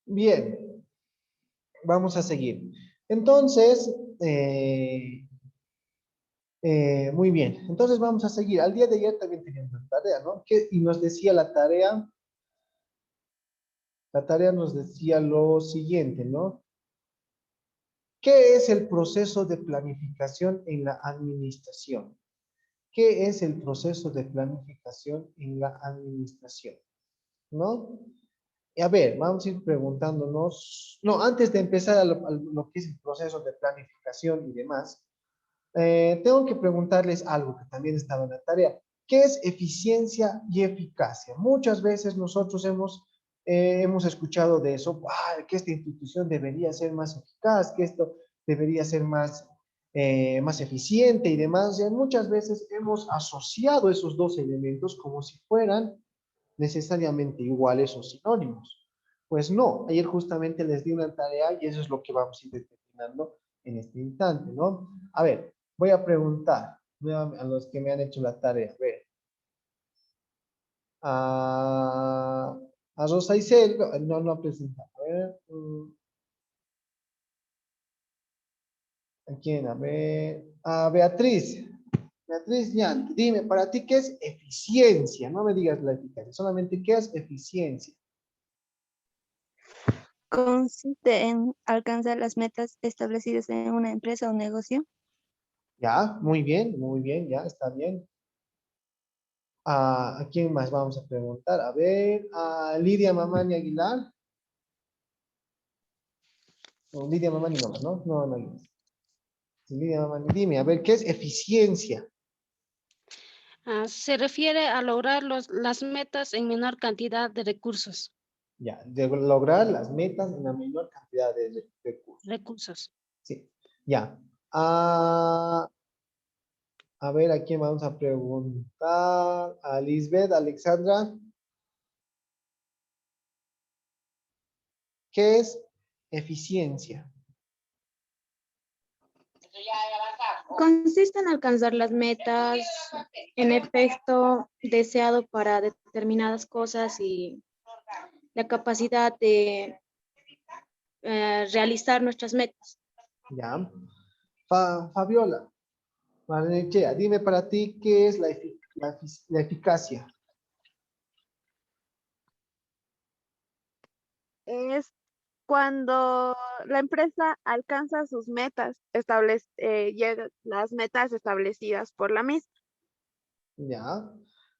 Bien, vamos a seguir. Entonces, muy bien. Entonces vamos a seguir. Al día de ayer también teníamos una tarea, ¿no? Y nos decía la tarea nos decía lo siguiente, ¿no? ¿Qué es el proceso de planificación en la administración? ¿Qué es el proceso de planificación en la administración? ¿No? Y a ver, vamos a ir preguntándonos, no, antes de empezar a lo que es el proceso de planificación y demás, tengo que preguntarles algo que también estaba en la tarea. ¿Qué es eficiencia y eficacia? Muchas veces nosotros hemos escuchado de eso, "Ah, que esta institución debería ser más eficaz, que esto debería ser más eficiente y demás. Y muchas veces hemos asociado esos dos elementos como si fueran necesariamente iguales o sinónimos. Pues no, ayer justamente les di una tarea y eso es lo que vamos a ir determinando en este instante, ¿no? A ver, voy a preguntar a los que me han hecho la tarea. A ver, a, a Rosa Isel, no, no ha presentado. A ver, ¿a quién? A ver, a Beatriz. Beatriz, ya, dime, para ti, ¿qué es eficiencia? No me digas la eficacia, solamente ¿qué es eficiencia? Consiste en alcanzar las metas establecidas en una empresa o negocio. Ya, muy bien, ya, está bien. ¿A quién más vamos a preguntar? A ver, a Lidia Mamani Aguilar. No, Lidia Mamani nomás, ¿no? No, no hay más. Sí, Lidia Mamani, dime, a ver, ¿qué es eficiencia? Se refiere a lograr las metas en menor cantidad de recursos. Ya, de lograr las metas en la menor cantidad de recursos. Recursos. Sí, ya. A ver, ¿a quién vamos a preguntar? A Lisbeth, Alexandra. ¿Qué es eficiencia? Consiste en alcanzar las metas, en efecto deseado para determinadas cosas y la capacidad de realizar nuestras metas. Ya. Fabiola, Barnechea, dime para ti, ¿qué es la eficacia? Es cuando la empresa alcanza sus metas, llega las metas establecidas por la misma. Ya.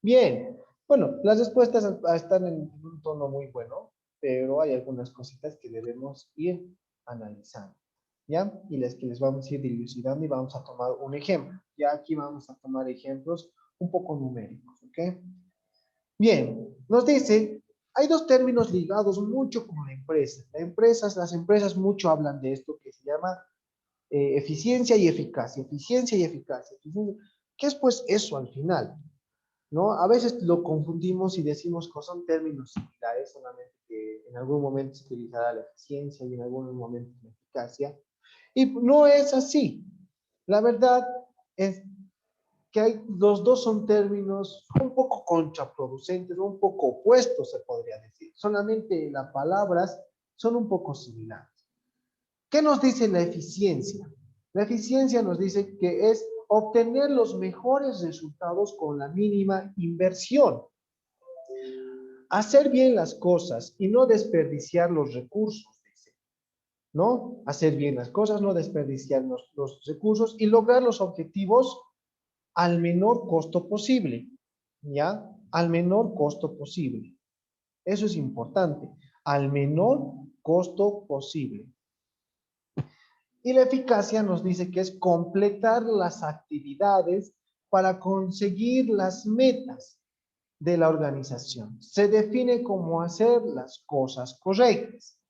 Bien. Bueno, las respuestas están en un tono muy bueno, pero hay algunas cositas que debemos ir analizando. ¿Ya? Y las que les vamos a ir dilucidando y vamos a tomar un ejemplo. Ya aquí vamos a tomar ejemplos un poco numéricos, ¿ok? Bien, nos dice, hay dos términos ligados mucho con la empresa. Las empresas mucho hablan de esto que se llama eficiencia y eficacia, eficiencia y eficacia. ¿Qué es pues eso al final? ¿No? A veces lo confundimos y decimos que son términos similares, solamente que en algún momento se utilizará la eficiencia y en algún momento la eficacia. Y no es así. La verdad es que los dos son términos un poco contraproducentes, un poco opuestos, se podría decir. Solamente las palabras son un poco similares. ¿Qué nos dice la eficiencia? La eficiencia nos dice que es obtener los mejores resultados con la mínima inversión. Hacer bien las cosas y no desperdiciar los recursos, dice, ¿no? Hacer bien las cosas, no desperdiciar los recursos y lograr los objetivos al menor costo posible, ¿ya? Al menor costo posible. Eso es importante, al menor costo posible. Y la eficacia nos dice que es completar las actividades para conseguir las metas de la organización. Se define como hacer las cosas correctas.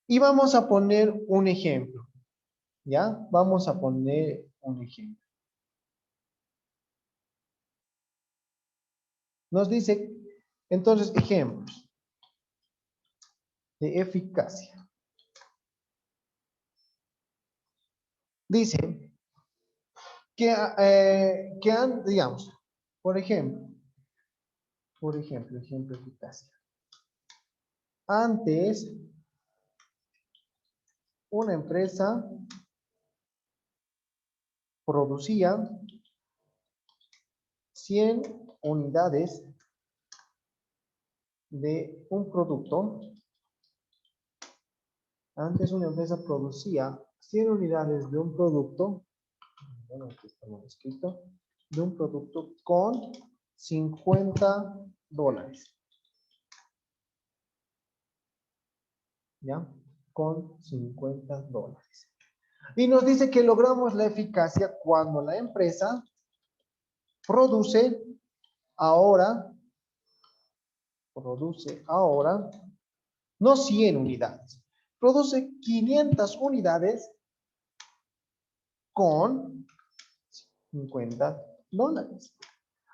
Y vamos a poner un ejemplo, ¿ya? Vamos a poner un ejemplo. Nos dice, entonces, ejemplos de eficacia. Dice que han, digamos, por ejemplo, ejemplo, eficacia. Antes, una empresa producía 100 unidades de un producto. Antes una empresa producía 100 unidades de un producto. Bueno, aquí está mal escrito. De un producto con $50. ¿Ya? Con $50. Y nos dice que logramos la eficacia cuando la empresa produce ahora no 100 unidades, produce 500 unidades con $50.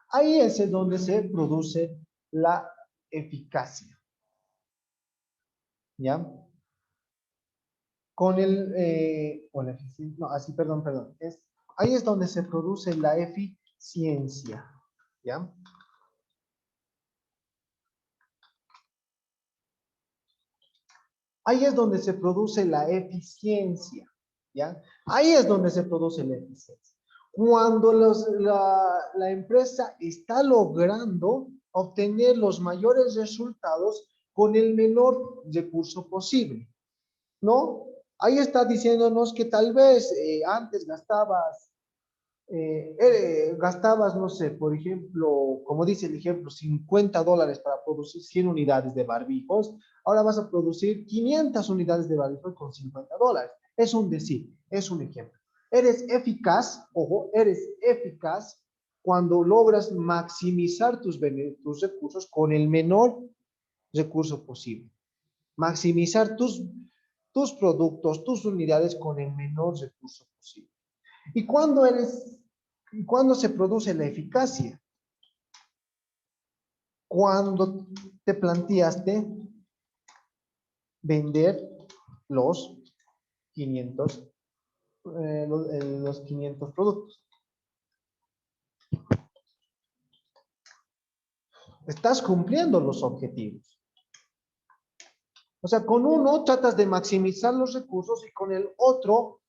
Ahí es donde se produce la eficacia. ¿Ya? Con ahí es donde se produce la eficiencia. ¿Ya? Ahí es donde se produce la eficiencia, ¿ya? Ahí es donde se produce la eficiencia. Cuando la empresa está logrando obtener los mayores resultados con el menor recurso posible, ¿no? Ahí está diciéndonos que tal vez antes gastabas, no sé, por ejemplo, como dice el ejemplo, $50 para producir 100 unidades de barbijos. Ahora vas a producir 500 unidades de barbijos con $50. Es un decir, es un ejemplo. Eres eficaz, ojo, eres eficaz cuando logras maximizar tus recursos con el menor recurso posible. Maximizar tus productos, tus unidades con el menor recurso posible. ¿Y cuándo se produce la eficacia? Cuando te planteaste vender los 500 productos. Estás cumpliendo los objetivos. O sea, con uno tratas de maximizar los recursos y con el otro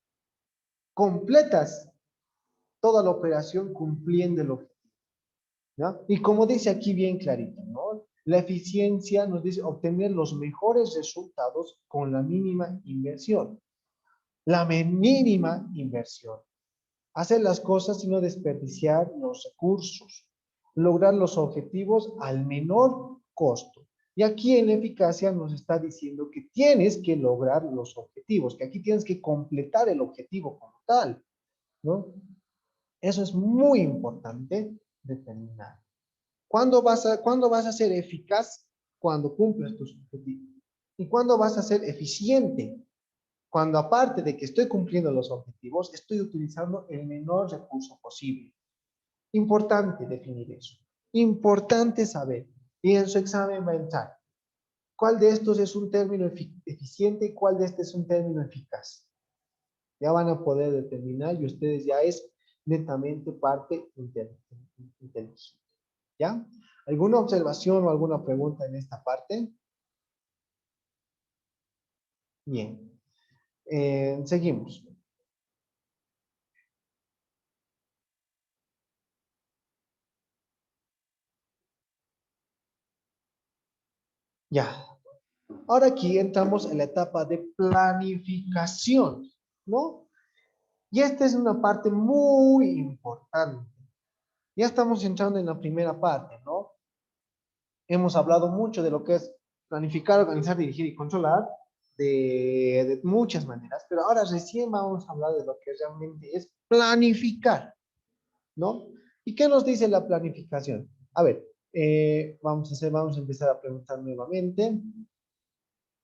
completas toda la operación cumpliendo el objetivo. ¿Ya? Y como dice aquí bien clarito, ¿no? La eficiencia nos dice obtener los mejores resultados con la mínima inversión. La mínima inversión. Hacer las cosas sin no desperdiciar los recursos. Lograr los objetivos al menor costo. Y aquí en la eficacia nos está diciendo que tienes que lograr los objetivos, que aquí tienes que completar el objetivo como tal, ¿no? Eso es muy importante determinar. ¿Cuándo vas a ser eficaz? Cuando cumples tus objetivos. ¿Y cuándo vas a ser eficiente? Cuando aparte de que estoy cumpliendo los objetivos, estoy utilizando el menor recurso posible. Importante definir eso. Importante saber. Y en su examen va a entrar. ¿Cuál de estos es un término eficiente y cuál de estos es un término eficaz? Ya van a poder determinar y ustedes ya es netamente parte inteligente. ¿Ya? ¿Alguna observación o alguna pregunta en esta parte? Bien. Seguimos. Ya. Ahora aquí entramos en la etapa de planificación, ¿no? Y esta es una parte muy importante. Ya estamos entrando en la primera parte, ¿no? Hemos hablado mucho de lo que es planificar, organizar, dirigir y controlar de muchas maneras, pero ahora recién vamos a hablar de lo que realmente es planificar, ¿no? ¿Y qué nos dice la planificación? A ver, vamos a empezar a preguntar nuevamente.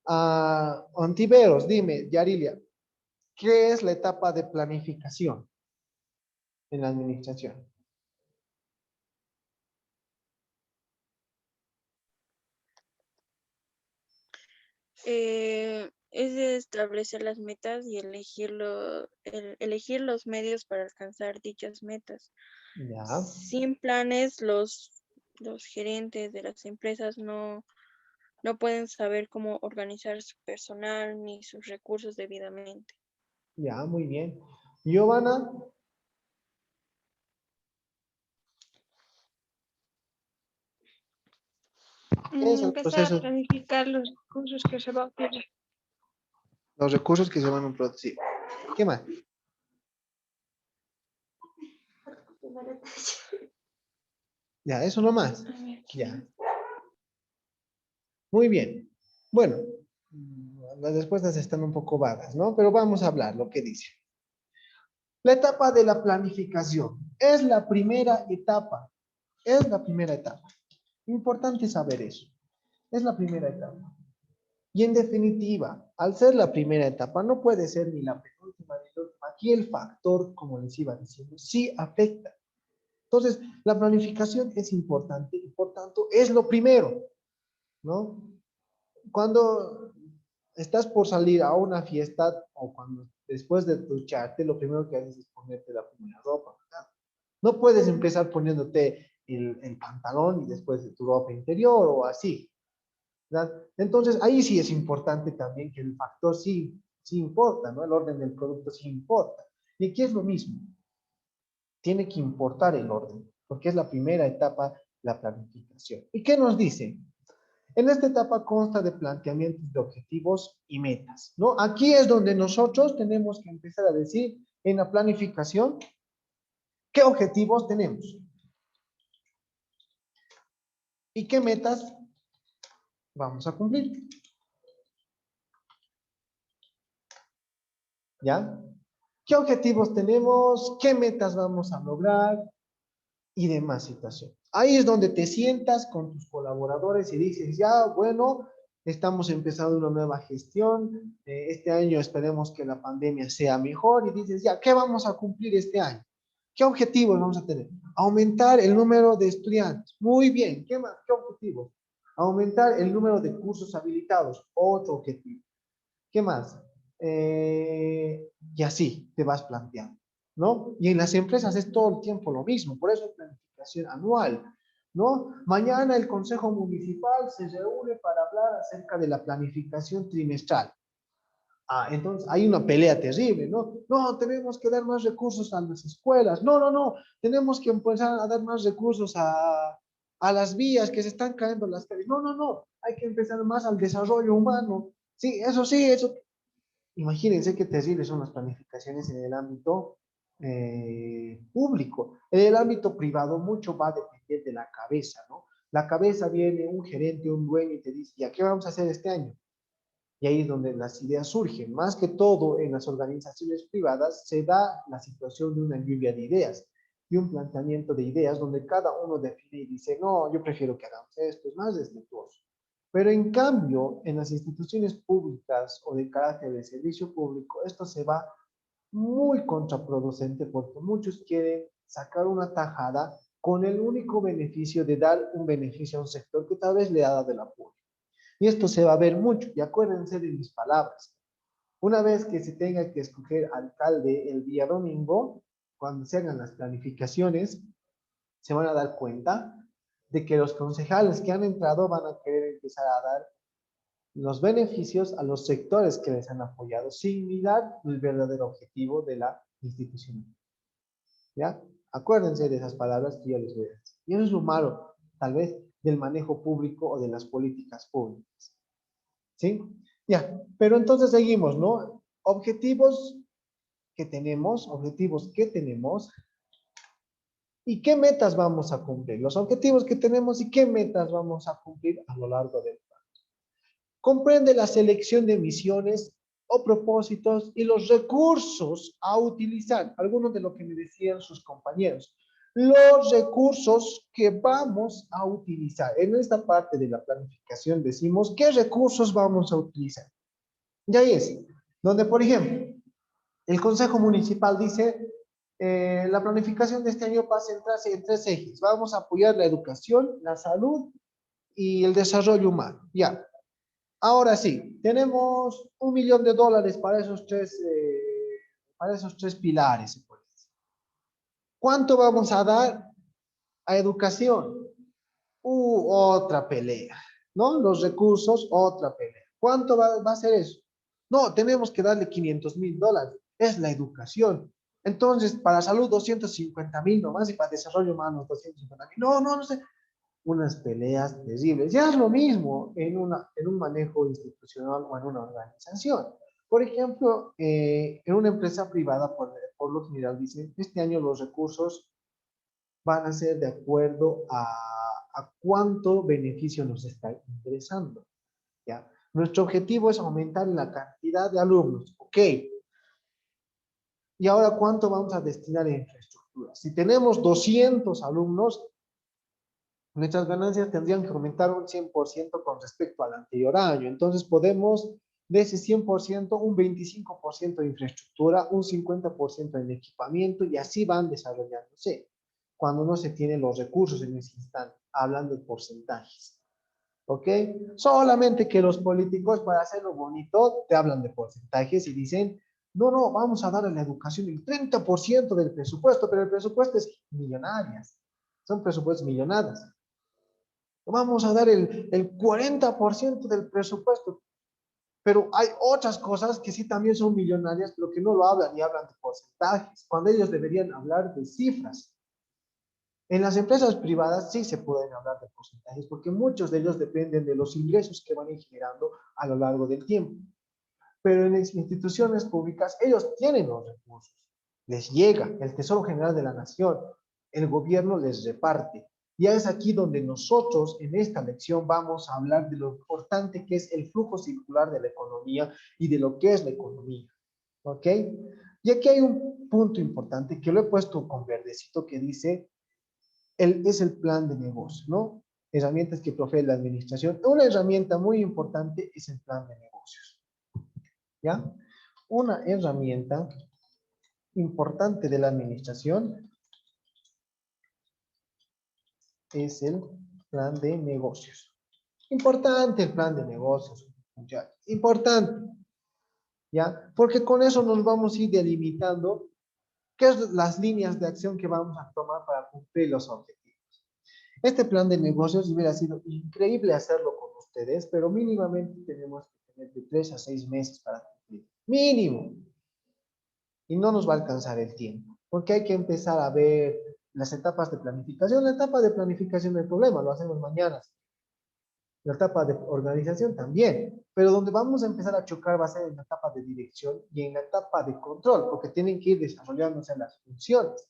Ontiveros, dime, Yarilia, ¿qué es la etapa de planificación en la administración? Es de establecer las metas y elegir los medios para alcanzar dichas metas. Ya. Sin planes, los gerentes de las empresas no no pueden saber cómo organizar su personal ni sus recursos debidamente. Ya, muy bien. Giovanna, ¿qué es el Empezar a proceso? planificar los recursos que se va a utilizar. Los recursos que se van a producir. ¿Qué más? Ya, eso nomás. Ya. Muy bien. Bueno, las respuestas están un poco vagas, ¿no? Pero vamos a hablar lo que dice. La etapa de la planificación es la primera etapa. Es la primera etapa. Importante saber eso. Es la primera etapa. Y en definitiva, al ser la primera etapa, no puede ser ni la penúltima ni la última. Aquí el factor, como les iba diciendo, sí afecta. Entonces, la planificación es importante y por tanto es lo primero, ¿no? Cuando estás por salir a una fiesta o cuando después de ducharte, lo primero que haces es ponerte la primera ropa, ¿verdad? No puedes empezar poniéndote el pantalón y después de tu ropa interior o así, ¿verdad? Entonces, ahí sí es importante también que el factor sí importa, ¿no? El orden del producto sí importa. Y aquí es lo mismo. Tiene que importar el orden, porque es la primera etapa, la planificación. ¿Y qué nos dice? En esta etapa consta de planteamientos de objetivos y metas, ¿no? Aquí es donde nosotros tenemos que empezar a decir en la planificación qué objetivos tenemos y qué metas vamos a cumplir, ¿ya? ¿Qué objetivos tenemos? ¿Qué metas vamos a lograr? Y demás situación. Ahí es donde te sientas con tus colaboradores y dices, ya, bueno, estamos empezando una nueva gestión, este año esperemos que la pandemia sea mejor y dices, ya, ¿qué vamos a cumplir este año? ¿Qué objetivos vamos a tener? Aumentar el número de estudiantes. Muy bien, ¿qué más? ¿Qué objetivos? Aumentar el número de cursos habilitados. Otro objetivo. ¿Qué más? Y así te vas planteando, ¿no? Y en las empresas es todo el tiempo lo mismo, por eso es planificación anual, ¿no? Mañana el Consejo Municipal se reúne para hablar acerca de la planificación trimestral. Ah, entonces hay una pelea terrible, ¿no? No, tenemos que dar más recursos a las escuelas. No, no, no, tenemos que empezar a dar más recursos a las vías que se están cayendo las calles. No, no, no, hay que empezar más al desarrollo humano. Sí, eso. Imagínense qué terribles son las planificaciones en el ámbito público. En el ámbito privado mucho va a depender de la cabeza, ¿no? La cabeza viene un gerente, un dueño y te dice, ¿ya qué vamos a hacer este año? Y ahí es donde las ideas surgen. Más que todo en las organizaciones privadas se da la situación de una lluvia de ideas y un planteamiento de ideas donde cada uno define y dice, no, yo prefiero que hagamos esto, es más respetuoso. Pero en cambio, en las instituciones públicas o de carácter de servicio público, esto se va muy contraproducente porque muchos quieren sacar una tajada con el único beneficio de dar un beneficio a un sector que tal vez le ha dado el apoyo. Y esto se va a ver mucho, y acuérdense de mis palabras. Una vez que se tenga que escoger alcalde el día domingo, cuando se hagan las planificaciones, se van a dar cuenta de que los concejales que han entrado van a querer empezar a dar los beneficios a los sectores que les han apoyado sin mirar el verdadero objetivo de la institución. ¿Ya? Acuérdense de esas palabras que yo les voy a decir. Y eso es lo malo, tal vez, del manejo público o de las políticas públicas. ¿Sí? Ya, pero entonces seguimos, ¿no? Objetivos que tenemos y qué metas vamos a cumplir. Los objetivos que tenemos y qué metas vamos a cumplir a lo largo del plan. Comprende la selección de misiones o propósitos y los recursos a utilizar. Algunos de lo que me decían sus compañeros. Los recursos que vamos a utilizar. En esta parte de la planificación decimos qué recursos vamos a utilizar. Y ahí es, donde por ejemplo, el Consejo Municipal dice, la planificación de este año va a centrarse en 3 ejes. Vamos a apoyar la educación, la salud y el desarrollo humano. Ya. Ahora sí, tenemos $1.000.000 para esos tres pilares. ¿Cuánto vamos a dar a educación? Otra pelea. ¿no? Los recursos, otra pelea. ¿Cuánto va a ser eso? No, tenemos que darle $500,000. Es la educación. Entonces, para salud 250,000 nomás y para desarrollo humano 250,000. No sé. Unas peleas terribles. Ya es lo mismo en un manejo institucional o en una organización. Por ejemplo, en una empresa privada, por lo general, dicen, este año los recursos van a ser de acuerdo a cuánto beneficio nos está interesando. ¿Ya? Nuestro objetivo es aumentar la cantidad de alumnos. Ok. ¿Y ahora cuánto vamos a destinar a infraestructura? Si tenemos 200 alumnos, nuestras ganancias tendrían que aumentar un 100% con respecto al anterior año. Entonces podemos, de ese 100%, un 25% de infraestructura, un 50% en equipamiento y así van desarrollándose cuando no se tienen los recursos en ese instante, hablando de porcentajes. ¿Ok? Solamente que los políticos, para hacerlo bonito, te hablan de porcentajes y dicen, no, vamos a dar a la educación el 30% del presupuesto, pero el presupuesto es millonarias. Son presupuestos millonadas. Vamos a dar el 40% del presupuesto. Pero hay otras cosas que sí también son millonarias, pero que no lo hablan y hablan de porcentajes, cuando ellos deberían hablar de cifras. En las empresas privadas sí se pueden hablar de porcentajes, porque muchos de ellos dependen de los ingresos que van a ir generando a lo largo del tiempo. Pero en las instituciones públicas, ellos tienen los recursos. Les llega el Tesoro General de la Nación, el gobierno les reparte. Ya es aquí donde nosotros en esta lección vamos a hablar de lo importante que es el flujo circular de la economía y de lo que es la economía. ¿Ok? Y aquí hay un punto importante que lo he puesto con verdecito que dice, es el plan de negocio, ¿no? Herramientas que provee la administración. Una herramienta muy importante es el plan de negocios. ¿Ya? Una herramienta importante de la administración es el plan de negocios. Importante el plan de negocios, ya, importante, ¿ya? Porque con eso nos vamos a ir delimitando qué son las líneas de acción que vamos a tomar para cumplir los objetivos. Este plan de negocios hubiera sido increíble hacerlo con ustedes, pero mínimamente tenemos que tener de 3 a 6 meses para cumplir. Mínimo. Y no nos va a alcanzar el tiempo, porque hay que empezar a ver las etapas de planificación. La etapa de planificación no hay problema, lo hacemos mañana. La etapa de organización también, pero donde vamos a empezar a chocar va a ser en la etapa de dirección y en la etapa de control, porque tienen que ir desarrollándose las funciones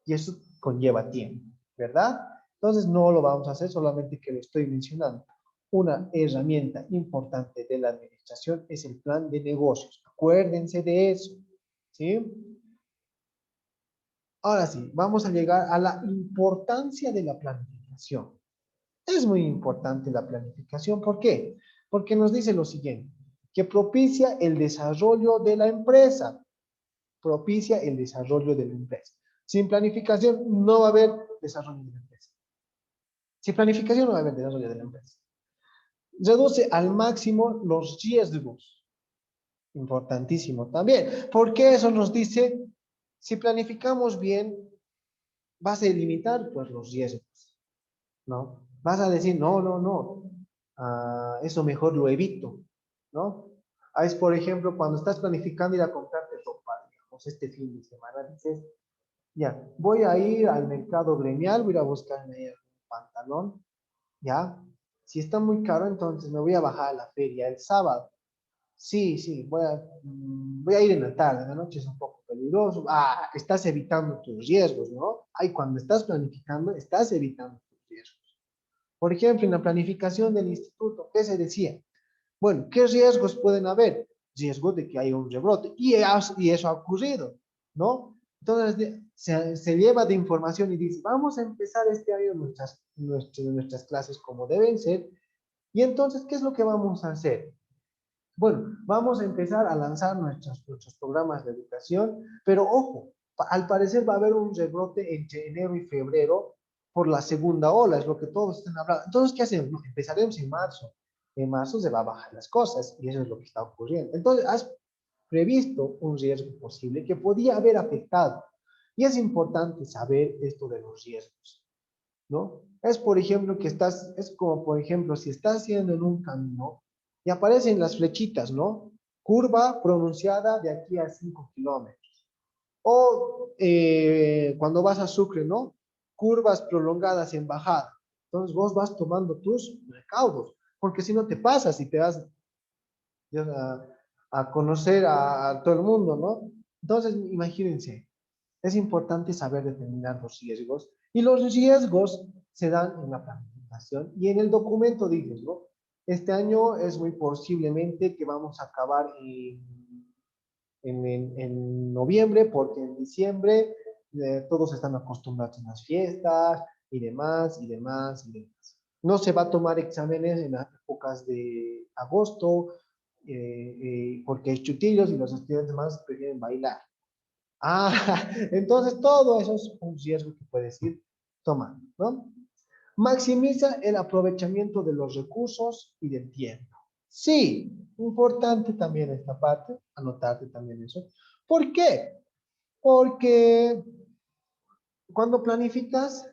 y eso conlleva tiempo, ¿verdad? Entonces no lo vamos a hacer, solamente que lo estoy mencionando. Una herramienta importante de la administración es el plan de negocios. Acuérdense de eso, ¿sí? Ahora sí, vamos a llegar a la importancia de la planificación. Es muy importante la planificación. ¿Por qué? Porque nos dice lo siguiente, que propicia el desarrollo de la empresa. Propicia el desarrollo de la empresa. Sin planificación no va a haber desarrollo de la empresa. Sin planificación no va a haber desarrollo de la empresa. Reduce al máximo los riesgos. Importantísimo también. Porque eso nos dice, si planificamos bien, vas a limitar pues los riesgos, ¿no? Vas a decir, no, eso mejor lo evito, ¿no? Es, por ejemplo, cuando estás planificando ir a comprarte ropa, digamos, este fin de semana, dices, ya, voy a ir al mercado gremial, voy a ir a buscarme ahí un pantalón, ¿ya? Si está muy caro, entonces me voy a bajar a la feria el sábado. Sí, voy a ir en la tarde, en la noche es un poco peligroso. Estás evitando tus riesgos, ¿no? Cuando estás planificando, estás evitando tus riesgos. Por ejemplo, en la planificación del instituto, ¿qué se decía? Bueno, ¿qué riesgos pueden haber? Riesgo de que haya un rebrote. Y eso ha ocurrido, ¿no? Entonces, se lleva de información y dice, vamos a empezar este año nuestras clases como deben ser. Y entonces, ¿qué es lo que vamos a hacer? Bueno, vamos a empezar a lanzar nuestros programas de educación, pero ojo, al parecer va a haber un rebrote entre enero y febrero por la segunda ola, es lo que todos están hablando. Entonces, ¿qué hacemos? No, empezaremos en marzo. En marzo se va a bajar las cosas y eso es lo que está ocurriendo. Entonces, has previsto un riesgo posible que podía haber afectado. Y es importante saber esto de los riesgos. ¿no? Es, por ejemplo, es como, por ejemplo, si estás yendo en un camino y aparecen las flechitas, ¿no? Curva pronunciada de aquí a 5 kilómetros. O cuando vas a Sucre, ¿no? Curvas prolongadas en bajada. Entonces vos vas tomando tus recaudos, porque si no te pasas y te vas a conocer a todo el mundo, ¿no? Entonces, imagínense, es importante saber determinar los riesgos y los riesgos se dan en la planificación y en el documento dices, ¿no? Este año es muy posiblemente que vamos a acabar en noviembre porque en diciembre todos están acostumbrados a las fiestas y demás, y demás, y demás. No se va a tomar exámenes en las épocas de agosto porque hay chutillos y los estudiantes más prefieren bailar. Ah, entonces todo eso es un riesgo que puedes ir tomando, ¿no? Maximiza el aprovechamiento de los recursos y del tiempo. Sí, importante también esta parte, anotarte también eso. ¿Por qué? Porque cuando planificas,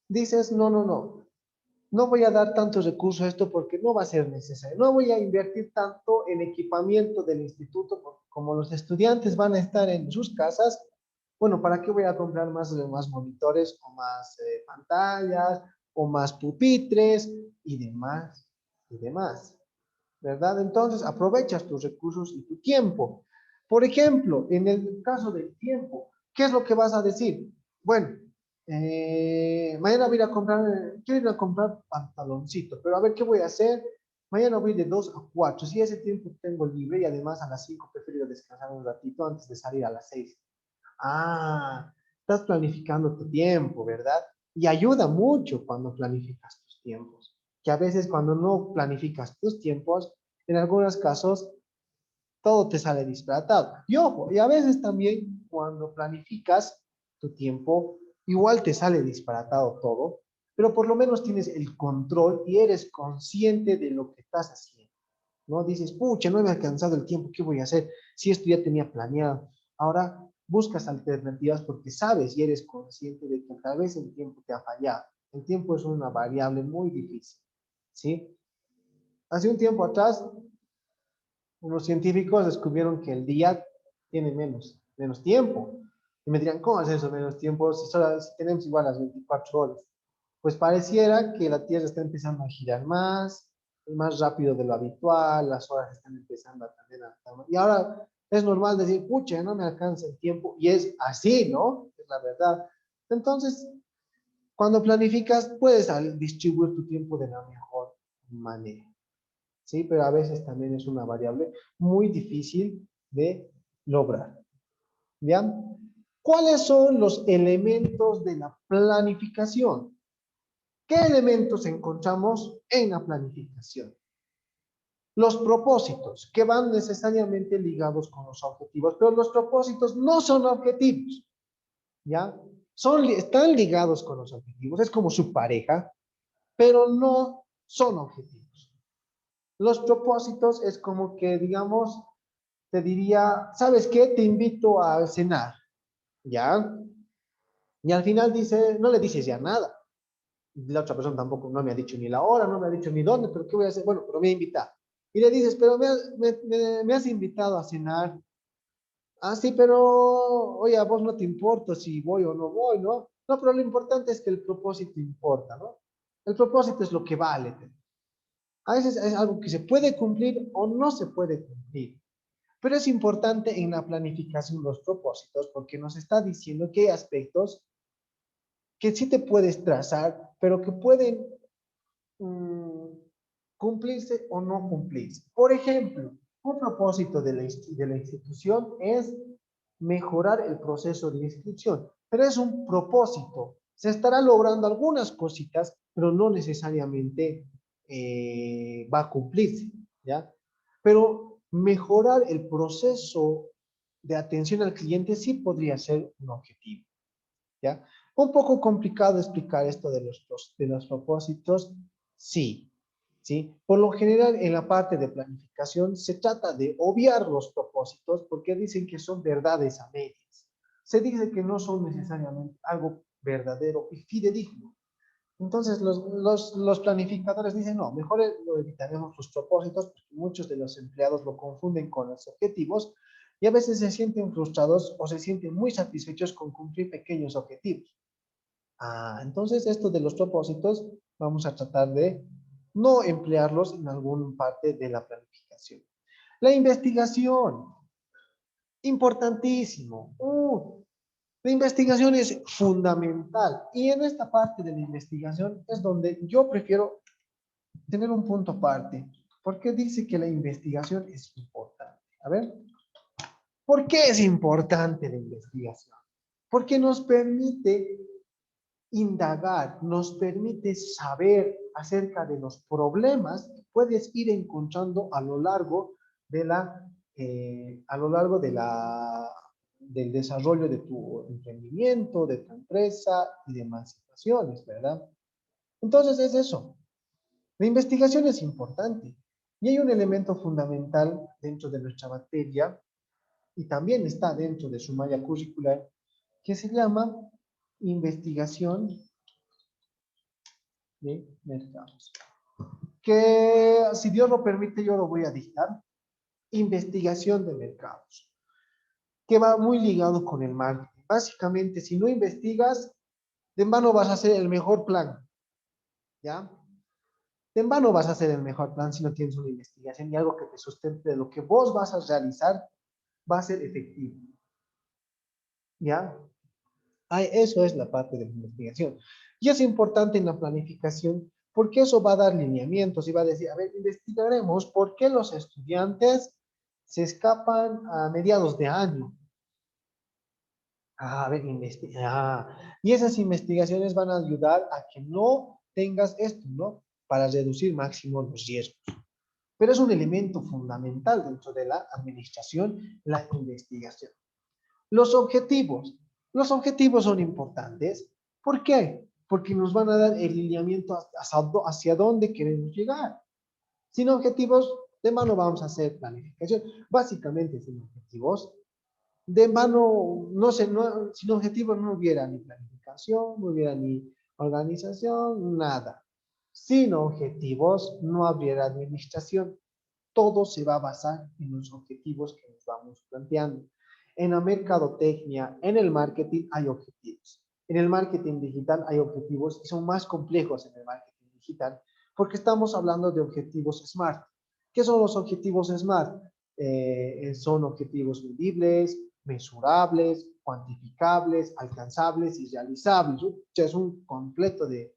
dices, no voy a dar tantos recursos a esto porque no va a ser necesario. No voy a invertir tanto en equipamiento del instituto porque como los estudiantes van a estar en sus casas, bueno, ¿para qué voy a comprar más monitores o más pantallas o más pupitres y demás, ¿verdad? Entonces aprovechas tus recursos y tu tiempo. Por ejemplo, en el caso del tiempo, ¿qué es lo que vas a decir? Bueno, mañana voy a ir a comprar, quiero ir a comprar pantaloncito, pero a ver qué voy a hacer. Mañana voy de 2 a 4. Si ese tiempo tengo libre y además a las 5 prefiero descansar un ratito antes de salir a las 6. Ah, estás planificando tu tiempo, ¿verdad? Y ayuda mucho cuando planificas tus tiempos. Que a veces cuando no planificas tus tiempos, en algunos casos todo te sale disparatado. Y ojo, y a veces también cuando planificas tu tiempo, igual te sale disparatado todo, pero por lo menos tienes el control y eres consciente de lo que estás haciendo, ¿no? Dices, pucha, no me ha alcanzado el tiempo, ¿qué voy a hacer? Si esto ya tenía planeado. Ahora buscas alternativas porque sabes y eres consciente de que tal vez el tiempo te ha fallado. El tiempo es una variable muy difícil, ¿sí? Hace un tiempo atrás, unos científicos descubrieron que el día tiene menos tiempo. Y me dirían, ¿cómo es eso, menos tiempo? Si tenemos igual las 24 horas. Pues pareciera que la Tierra está empezando a girar más rápido de lo habitual, las horas están empezando a también a... Y ahora es normal decir, pucha, no me alcanza el tiempo. Y es así, ¿no? Es la verdad. Entonces, cuando planificas, puedes distribuir tu tiempo de la mejor manera. ¿Sí? Pero a veces también es una variable muy difícil de lograr. ¿Ya? ¿Cuáles son los elementos de la planificación? ¿Qué elementos encontramos en la planificación? Los propósitos, que van necesariamente ligados con los objetivos, pero los propósitos no son objetivos, ¿ya? Están ligados con los objetivos, es como su pareja, pero no son objetivos. Los propósitos es como que, digamos, te diría, ¿sabes qué? Te invito a cenar, ¿ya? Y al final no le dices ya nada. La otra persona tampoco no me ha dicho ni la hora, no me ha dicho ni dónde, pero ¿qué voy a hacer? Bueno, pero me ha invitado. Y le dices, pero me has invitado a cenar. Ah, sí, pero, oye, a vos no te importa si voy o no voy, ¿no? No, pero lo importante es que el propósito importa, ¿no? El propósito es lo que vale. A veces es algo que se puede cumplir o no se puede cumplir. Pero es importante en la planificación los propósitos porque nos está diciendo que hay aspectos que sí te puedes trazar, pero que pueden cumplirse o no cumplirse. Por ejemplo, un propósito de la institución es mejorar el proceso de inscripción, pero es un propósito. Se estará logrando algunas cositas, pero no necesariamente va a cumplirse, ¿ya? Pero mejorar el proceso de atención al cliente sí podría ser un objetivo, ¿ya? Un poco complicado explicar esto de los propósitos, sí, ¿sí? Por lo general, en la parte de planificación se trata de obviar los propósitos porque dicen que son verdades a medias. Se dice que no son necesariamente algo verdadero y fidedigno. Entonces, los planificadores dicen, no, mejor lo evitaremos los propósitos, porque muchos de los empleados lo confunden con los objetivos y a veces se sienten frustrados o se sienten muy satisfechos con cumplir pequeños objetivos. Entonces, esto de los propósitos, vamos a tratar de no emplearlos en alguna parte de la planificación. La investigación, importantísimo. La investigación es fundamental y en esta parte de la investigación es donde yo prefiero tener un punto aparte, porque dice que la investigación es importante. A ver, ¿por qué es importante la investigación? Porque nos permite indagar, nos permite saber acerca de los problemas que puedes ir encontrando a lo largo de del desarrollo de tu emprendimiento, de tu empresa y demás situaciones, ¿verdad? Entonces es eso. La investigación es importante y hay un elemento fundamental dentro de nuestra materia y también está dentro de su malla curricular que se llama investigación de mercados. Que si Dios lo permite yo lo voy a dictar. Investigación de mercados. Que va muy ligado con el marketing. Básicamente, si no investigas, de en vano vas a hacer el mejor plan. ¿Ya? De en vano vas a hacer el mejor plan si no tienes una investigación y algo que te sustente de lo que vos vas a realizar va a ser efectivo. ¿Ya? Eso es la parte de la investigación. Y es importante en la planificación porque eso va a dar lineamientos y va a decir, a ver, investigaremos por qué los estudiantes se escapan a mediados de año. A ver, y esas investigaciones van a ayudar a que no tengas esto, ¿no? Para reducir máximo los riesgos. Pero es un elemento fundamental dentro de la administración, la investigación. Los objetivos. Los objetivos son importantes. ¿Por qué? Porque nos van a dar el lineamiento hacia dónde queremos llegar. Sin objetivos, de mano vamos a hacer planificación. Básicamente, sin objetivos, de mano, no sé, sin objetivos no hubiera ni planificación, no hubiera ni organización, nada. Sin objetivos no habría administración. Todo se va a basar en los objetivos que nos vamos planteando. En la mercadotecnia, en el marketing hay objetivos. En el marketing digital hay objetivos y son más complejos en el marketing digital porque estamos hablando de objetivos SMART. ¿Qué son los objetivos SMART? Son objetivos medibles, mesurables, cuantificables, alcanzables y realizables. Es un completo de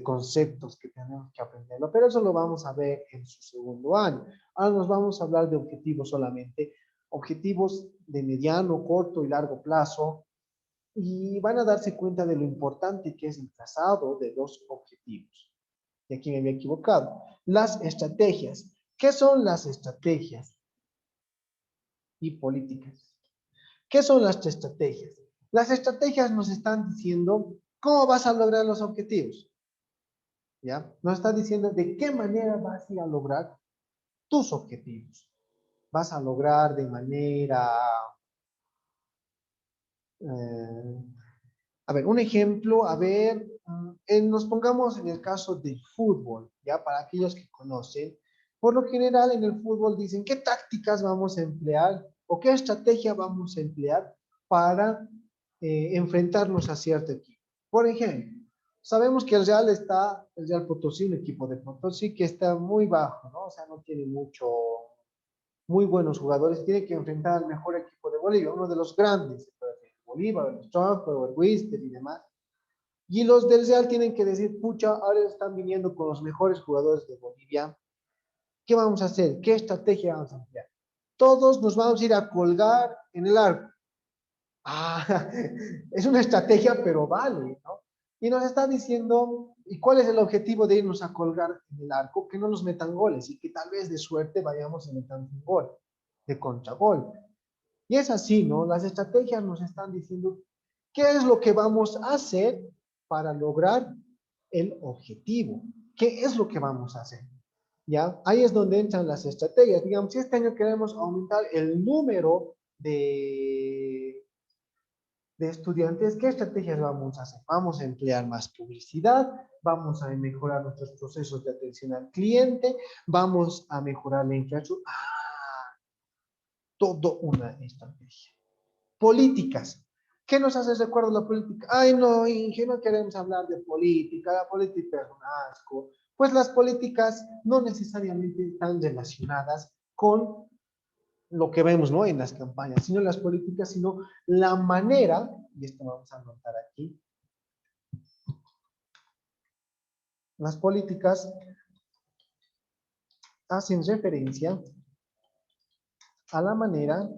conceptos que tenemos que aprenderlo, pero eso lo vamos a ver en su segundo año. Ahora nos vamos a hablar de objetivos solamente, objetivos de mediano, corto y largo plazo, y van a darse cuenta de lo importante que es el trazado de los objetivos. Y aquí me había equivocado. Las estrategias. ¿Qué son las estrategias? Y políticas. ¿Qué son las estrategias? Las estrategias nos están diciendo cómo vas a lograr los objetivos. ¿Ya? Nos está diciendo de qué manera vas a ir a lograr tus objetivos. Vas a lograr de manera... a ver, un ejemplo, nos pongamos en el caso del fútbol, ¿ya? Para aquellos que conocen, por lo general en el fútbol dicen qué tácticas vamos a emplear o qué estrategia vamos a emplear para enfrentarnos a cierto equipo. Por ejemplo, sabemos que el Real Potosí, un equipo de Potosí que está muy bajo, ¿no? O sea, no tiene muy buenos jugadores, tiene que enfrentar al mejor equipo de Bolivia, uno de los grandes, Bolívar, el Strongford, el Wister y demás. Y los del Real tienen que decir, pucha, ahora están viniendo con los mejores jugadores de Bolivia. ¿Qué vamos a hacer? ¿Qué estrategia vamos a emplear? Todos nos vamos a ir a colgar en el arco. Es una estrategia, pero vale, ¿no? Y nos está diciendo, ¿y cuál es el objetivo de irnos a colgar en el arco? Que no nos metan goles y que tal vez de suerte vayamos a meter un gol, de contragol. Y es así, ¿no? Las estrategias nos están diciendo qué es lo que vamos a hacer para lograr el objetivo. ¿Qué es lo que vamos a hacer? ¿Ya? Ahí es donde entran las estrategias. Digamos, si este año queremos aumentar el número de de estudiantes, ¿qué estrategias vamos a hacer? Vamos a emplear más publicidad, vamos a mejorar nuestros procesos de atención al cliente, vamos a mejorar la infraestructura. Todo una estrategia. Políticas. ¿Qué nos hace recuerdo la política? Ay, no, Inge, no queremos hablar de política, la política es un asco. Pues las políticas no necesariamente están relacionadas con lo que vemos, ¿no?, en las campañas, sino las políticas, sino la manera, y esto vamos a anotar aquí, las políticas hacen referencia a la manera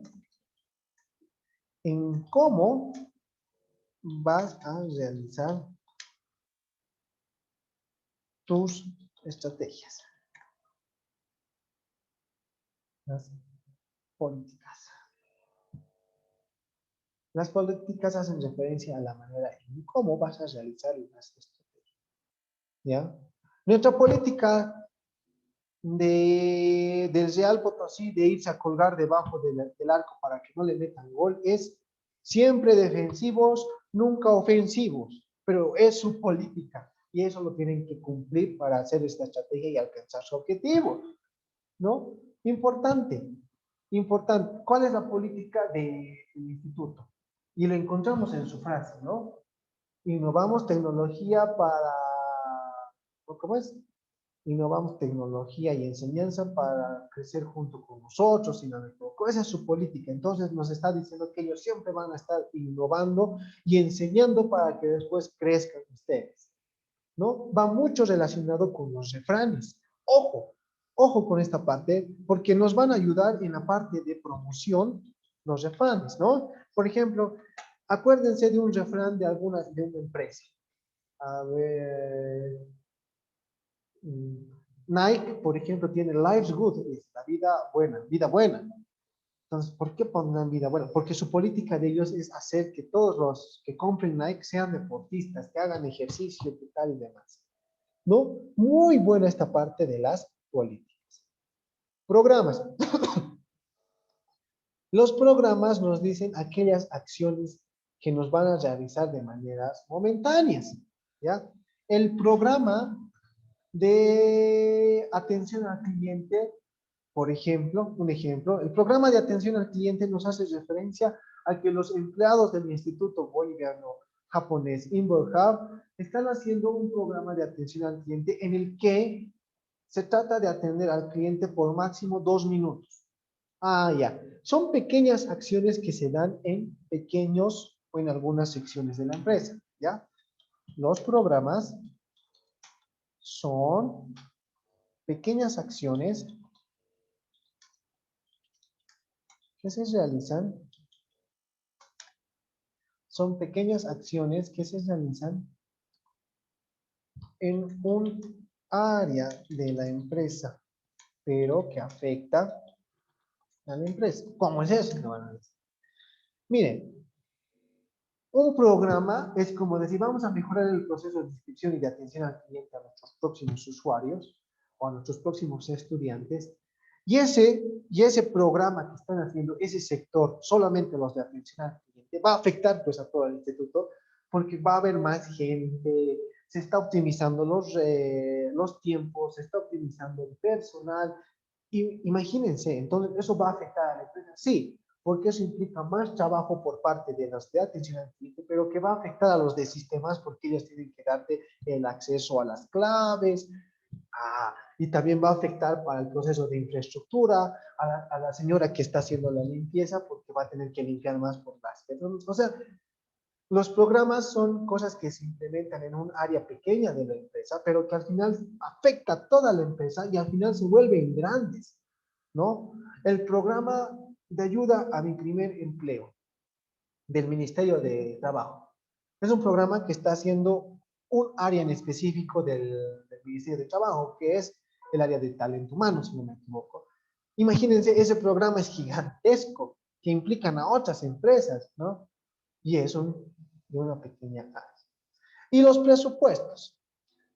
en cómo vas a realizar tus estrategias. Las políticas. Las políticas hacen referencia a la manera en cómo vas a realizar las estrategias. ¿Ya? Nuestra política del Real Potosí de irse a colgar debajo del arco para que no le metan gol es siempre defensivos, nunca ofensivos, pero es su política y eso lo tienen que cumplir para hacer esta estrategia y alcanzar su objetivo, ¿no? Importante, importante. ¿Cuál es la política del instituto? Y lo encontramos en su frase, ¿no? Innovamos tecnología para, ¿cómo es? Innovamos tecnología y enseñanza para crecer junto con nosotros, si no me equivoco. Esa es su política. Entonces nos está diciendo que ellos siempre van a estar innovando y enseñando para que después crezcan ustedes, ¿no? Va mucho relacionado con los refranes. Ojo, ojo con esta parte, porque nos van a ayudar en la parte de promoción los refranes, ¿no? Por ejemplo, acuérdense de un refrán de una empresa. A ver, Nike, por ejemplo, tiene Life's Good, es la vida buena, vida buena. Entonces, ¿por qué pondrán vida buena? Porque su política de ellos es hacer que todos los que compren Nike sean deportistas, que hagan ejercicio, que tal y demás. ¿No? Muy buena esta parte de las políticas. Programas. Los programas nos dicen aquellas acciones que nos van a realizar de maneras momentáneas, ¿ya? El programa de atención al cliente, por ejemplo, un ejemplo, el programa de atención al cliente nos hace referencia a que los empleados del Instituto Boliviano Japonés InventHub están haciendo un programa de atención al cliente en el que se trata de atender al cliente por máximo 2 minutos. Ya. Son pequeñas acciones que se dan en pequeños o en algunas secciones de la empresa, ¿ya? Los programas son pequeñas acciones que se realizan. Son pequeñas acciones que se realizan en un área de la empresa, pero que afecta a la empresa. ¿Cómo es eso? Miren, un programa es como decir, vamos a mejorar el proceso de inscripción y de atención al cliente a nuestros próximos usuarios o a nuestros próximos estudiantes. Y ese programa que están haciendo, ese sector, solamente los de atención al cliente, va a afectar pues a todo el instituto porque va a haber más gente, se está optimizando los tiempos, se está optimizando el personal. Y imagínense, entonces, ¿eso va a afectar a la empresa? Sí, porque eso implica más trabajo por parte de los de atención al cliente, pero que va a afectar a los de sistemas porque ellos tienen que darte el acceso a las claves, y también va a afectar para el proceso de infraestructura, a la señora que está haciendo la limpieza porque va a tener que limpiar más por las personas. O sea, los programas son cosas que se implementan en un área pequeña de la empresa, pero que al final afecta a toda la empresa y al final se vuelven grandes, ¿no? El programa de ayuda a mi primer empleo del Ministerio de Trabajo es un programa que está haciendo un área en específico del Ministerio de Trabajo, que es el área de talento humano, si no me equivoco. Imagínense, ese programa es gigantesco, que implican a otras empresas, ¿no? Y es de una pequeña área. Y los presupuestos.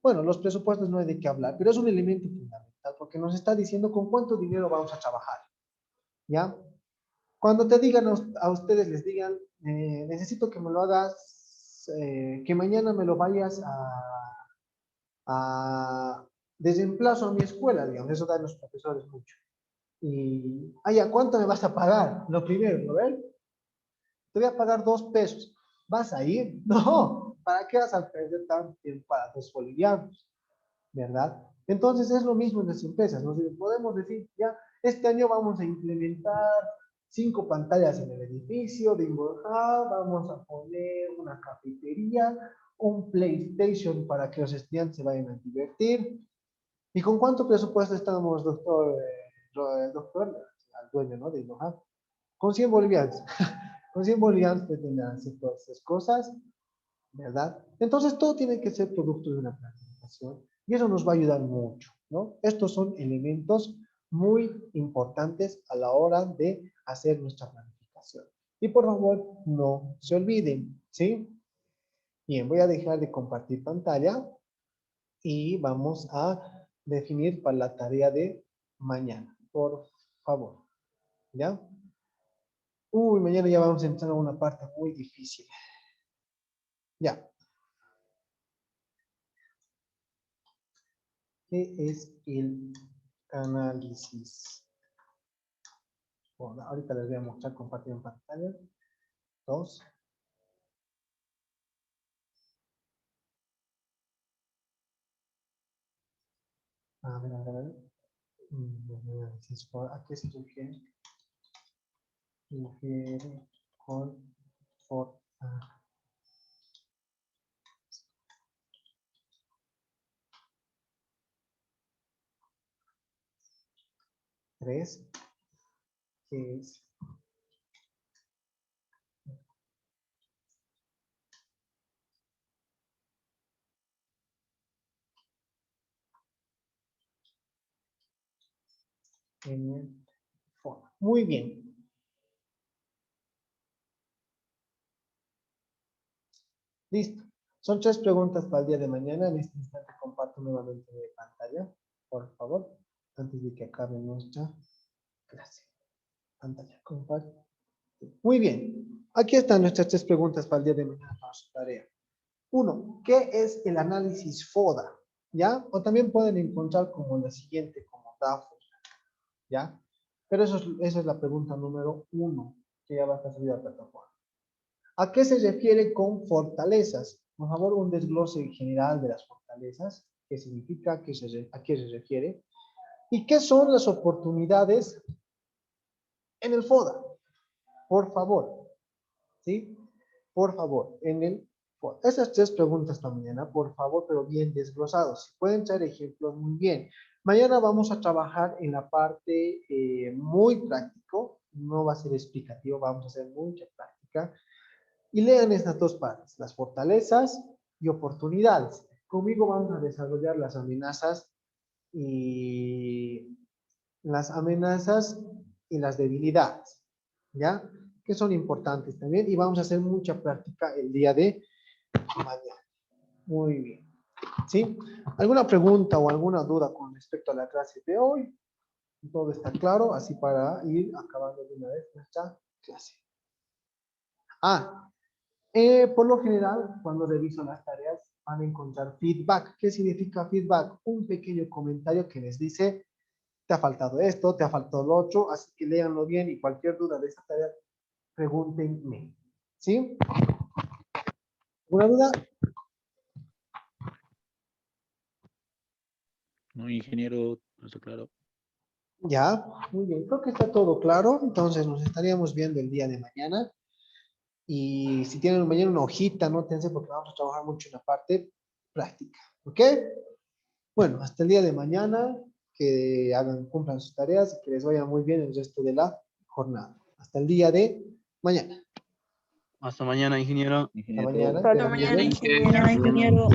Bueno, los presupuestos no hay de qué hablar, pero es un elemento fundamental porque nos está diciendo con cuánto dinero vamos a trabajar, ¿ya? Cuando te digan a ustedes, les digan, necesito que me lo hagas, que mañana me lo vayas de reemplazo a mi escuela, digamos, eso dan los profesores mucho. Y, ¿a cuánto me vas a pagar? Lo primero, ¿no ven? Te voy a pagar 2 pesos. ¿Vas a ir? No, ¿para qué vas a perder tanto tiempo para 2 bolivianos? ¿Verdad? Entonces es lo mismo en las empresas, ¿no? Podemos decir, ya, este año vamos a implementar 5 pantallas en el edificio de Inborja, vamos a poner una cafetería, un PlayStation para que los estudiantes se vayan a divertir. ¿Y con cuánto presupuesto estamos, doctor, al dueño, ¿no? De Inborja? Con 100 bolivianos. Con 100 bolivianos pretenden hacer todas esas cosas, ¿verdad? Entonces todo tiene que ser producto de una planificación y eso nos va a ayudar mucho, ¿no? Estos son elementos muy importantes a la hora de hacer nuestra planificación. Y por favor, no se olviden, ¿sí? Bien, voy a dejar de compartir pantalla y vamos a definir para la tarea de mañana, por favor, ¿ya? Uy, mañana ya vamos a entrar a una parte muy difícil. Ya. ¿Qué es el análisis? Bueno, ahorita les voy a mostrar compartir en pantalla. 2. A ver, a ver, a ver. Análisis. ¿A qué se refiere? Refiere con for. 3. ¿Qué es? En el for. Muy bien. Listo. Son 3 preguntas para el día de mañana. En este instante comparto nuevamente mi pantalla, por favor, antes de que acabe nuestra clase. Pantalla, comparte. Muy bien. Aquí están nuestras 3 preguntas para el día de mañana para su tarea. 1. ¿Qué es el análisis FODA? ¿Ya? O también pueden encontrar como la siguiente, como DAFO. ¿Ya? Pero esa es la pregunta número 1, que ya va a estar subida a la plataforma. ¿A qué se refiere con fortalezas? Por favor, un desglose general de las fortalezas. ¿Qué significa? ¿A qué se refiere? ¿Y qué son las oportunidades en el FODA? Por favor. ¿Sí? Por favor, en el FODA. Esas 3 preguntas para mañana, por favor, pero bien desglosados. Si pueden traer ejemplos, muy bien. Mañana vamos a trabajar en la parte muy práctico. No va a ser explicativo, vamos a hacer mucha práctica. Y lean estas 2 partes, las fortalezas y oportunidades. Conmigo vamos a desarrollar las amenazas y las debilidades, ¿ya? Que son importantes también y vamos a hacer mucha práctica el día de mañana. Muy bien. ¿Sí? ¿Alguna pregunta o alguna duda con respecto a la clase de hoy? Todo está claro, así para ir acabando de una vez nuestra clase. Por lo general, cuando reviso las tareas, van a encontrar feedback. ¿Qué significa feedback? Un pequeño comentario que les dice, te ha faltado esto, te ha faltado lo otro, así que léanlo bien y cualquier duda de esta tarea, pregúntenme. ¿Sí? ¿Alguna duda? No, ingeniero, no está claro. Ya, muy bien. Creo que está todo claro. Entonces nos estaríamos viendo el día de mañana. Y si tienen mañana una hojita, anótense porque vamos a trabajar mucho en la parte práctica. ¿Ok? Bueno, hasta el día de mañana. Que cumplan sus tareas y que les vaya muy bien el resto de la jornada. Hasta el día de mañana. Hasta mañana, ingeniero. Hasta mañana. Hasta mañana, ingeniero.